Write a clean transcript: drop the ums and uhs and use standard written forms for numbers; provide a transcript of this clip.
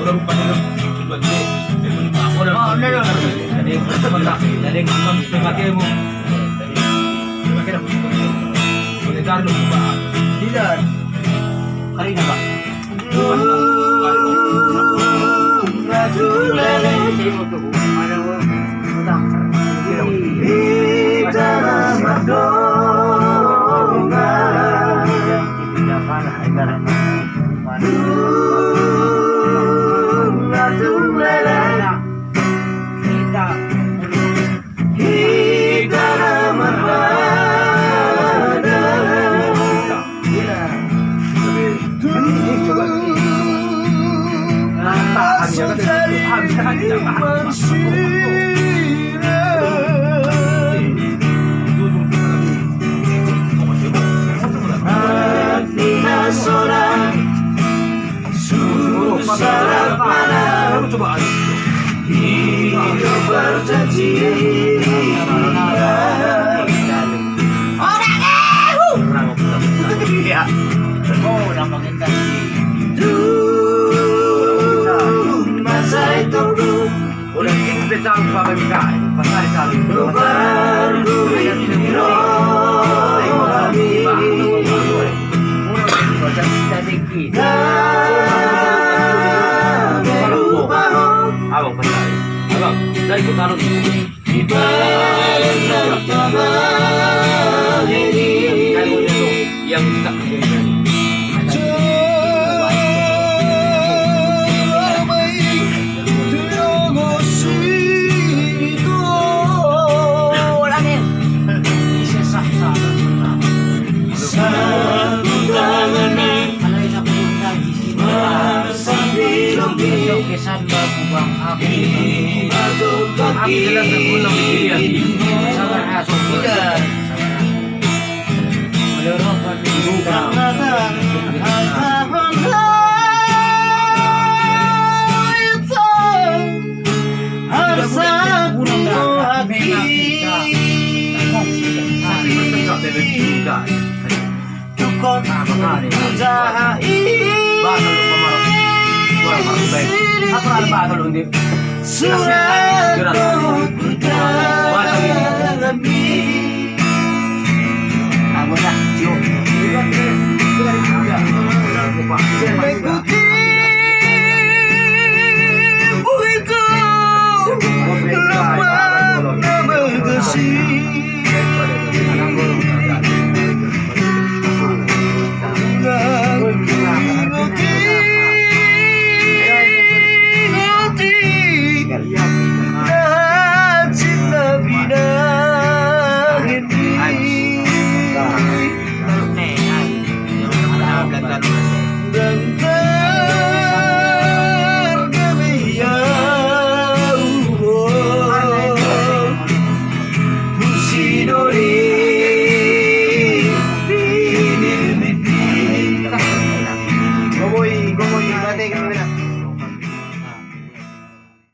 Kurang pa nila. Tuwan siya. May muli pa ako na. Dali pagkakay mo. Pagkakay na. Pagkakay na ba? Dilan. Kanina ba? Hidup berjanji. Masa itu Udah kita bersama pabrik pasar kali. Abang pasar. Abang, dari kota lu. Yang tak kesan berkubang aku jelas aku nak pilih sabar asal tidak menurut dibuka apa ada kalau hindi surat kamu dah cium.